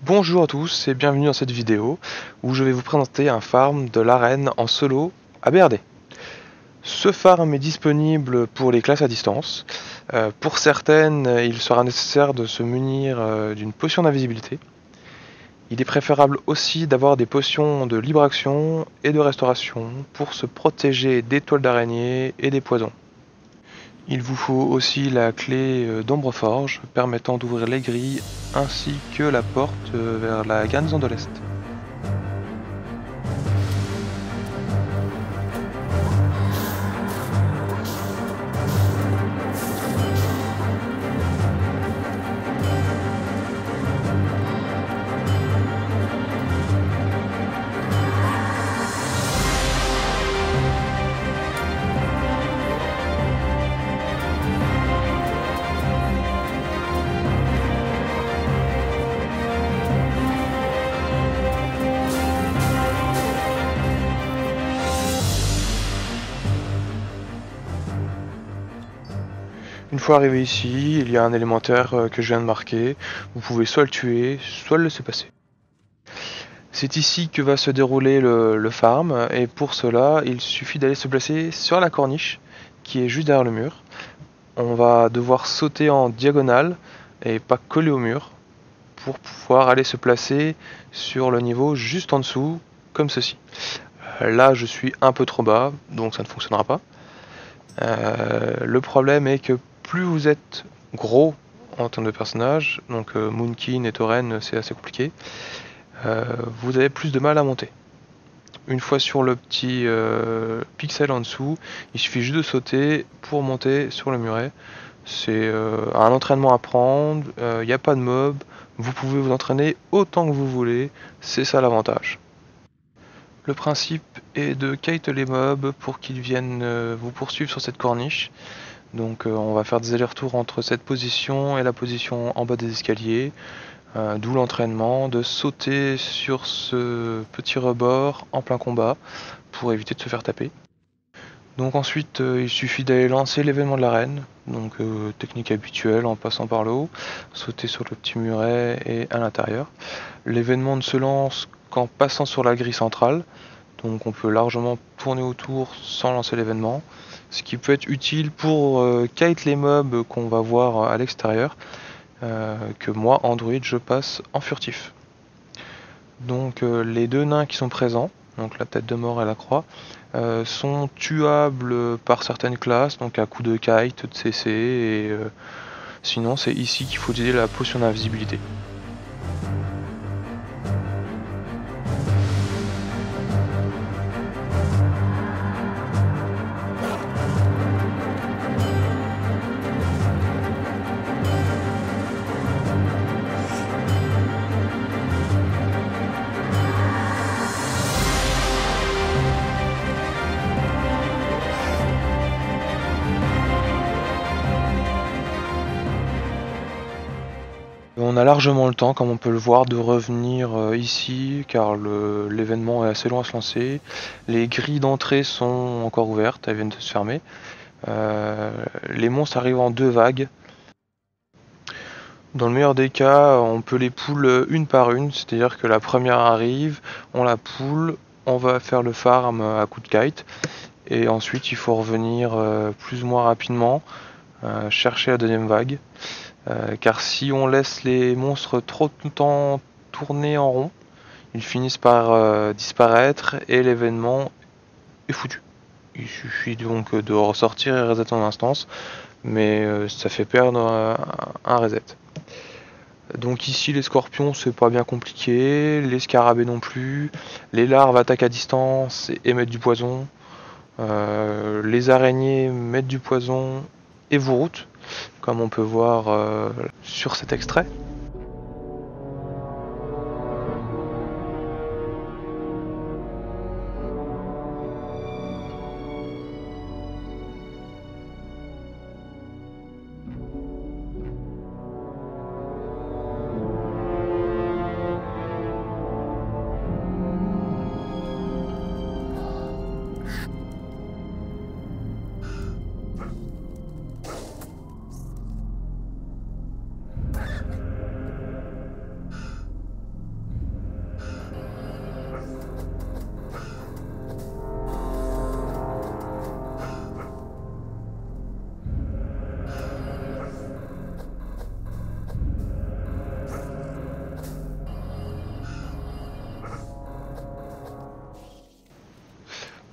Bonjour à tous et bienvenue dans cette vidéo où je vais vous présenter un farm de l'arène en solo à BRD. Ce farm est disponible pour les classes à distance. Pour certaines, il sera nécessaire de se munir d'une potion d'invisibilité. Il est préférable aussi d'avoir des potions de libre action et de restauration pour se protéger des toiles d'araignée et des poisons. Il vous faut aussi la clé d'Ombreforge permettant d'ouvrir les grilles ainsi que la porte vers la garnison de l'Est. Une fois arrivé ici, il y a un élémentaire que je viens de marquer. Vous pouvez soit le tuer, soit le laisser passer. C'est ici que va se dérouler le farm, et pour cela, il suffit d'aller se placer sur la corniche, qui est juste derrière le mur. On va devoir sauter en diagonale, et pas coller au mur, pour pouvoir aller se placer sur le niveau juste en dessous, comme ceci. Là, je suis un peu trop bas, donc ça ne fonctionnera pas. Le problème est que plus vous êtes gros en termes de personnages, donc Moonkin et Tauren c'est assez compliqué, vous avez plus de mal à monter. Une fois sur le petit pixel en dessous, il suffit juste de sauter pour monter sur le muret. C'est un entraînement à prendre, il n'y a pas de mob, vous pouvez vous entraîner autant que vous voulez, c'est ça l'avantage. Le principe est de kite les mobs pour qu'ils viennent vous poursuivre sur cette corniche. Donc on va faire des allers-retours entre cette position et la position en bas des escaliers, d'où l'entraînement de sauter sur ce petit rebord en plein combat pour éviter de se faire taper. Donc ensuite il suffit d'aller lancer l'événement de l'arène, donc technique habituelle en passant par le haut, sauter sur le petit muret et à l'intérieur. L'événement ne se lance qu'en passant sur la grille centrale, donc on peut largement tourner autour sans lancer l'événement, ce qui peut être utile pour kite les mobs qu'on va voir à l'extérieur, que moi, Android, je passe en furtif. Donc les deux nains qui sont présents, donc la tête de mort et la croix, sont tuables par certaines classes, donc à coup de kite, de CC, et sinon c'est ici qu'il faut utiliser la potion d'invisibilité. On a largement le temps, comme on peut le voir, de revenir ici, car l'événement est assez long à se lancer. Les grilles d'entrée sont encore ouvertes, elles viennent de se fermer. Les monstres arrivent en 2 vagues. Dans le meilleur des cas, on peut les pull une par une, c'est-à-dire que la première arrive, on la pull, on va faire le farm à coup de kite, et ensuite il faut revenir plus ou moins rapidement, chercher la deuxième vague. Car si on laisse les monstres trop de temps tourner en rond, ils finissent par disparaître et l'événement est foutu. Il suffit donc de ressortir et resetter en instance, mais ça fait perdre un reset. Donc ici les scorpions c'est pas bien compliqué, les scarabées non plus, les larves attaquent à distance et mettent du poison, les araignées mettent du poison et vous routent, comme on peut voir sur cet extrait.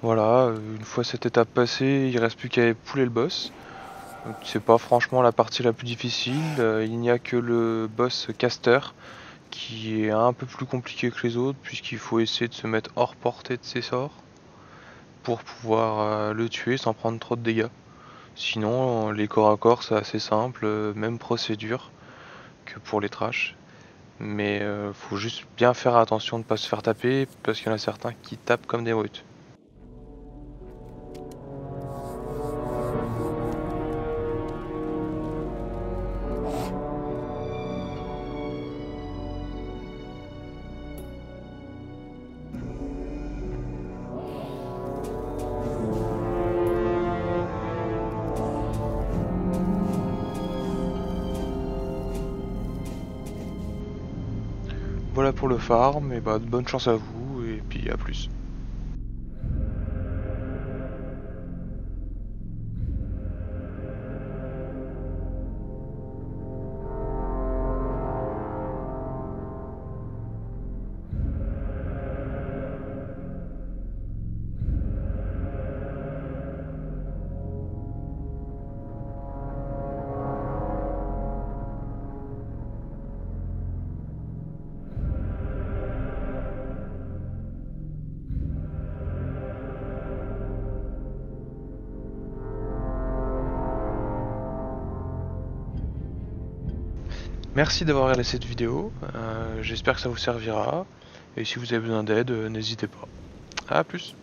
Voilà, une fois cette étape passée, il reste plus qu'à épouler le boss. C'est pas franchement la partie la plus difficile, il n'y a que le boss caster qui est un peu plus compliqué que les autres puisqu'il faut essayer de se mettre hors portée de ses sorts pour pouvoir le tuer sans prendre trop de dégâts. Sinon, les corps à corps c'est assez simple, même procédure que pour les trash. Mais faut juste bien faire attention de ne pas se faire taper parce qu'il y en a certains qui tapent comme des brutes. Voilà pour le farm, et bah bonne chance à vous et puis à plus. Merci d'avoir regardé cette vidéo, j'espère que ça vous servira, et si vous avez besoin d'aide, n'hésitez pas. A plus.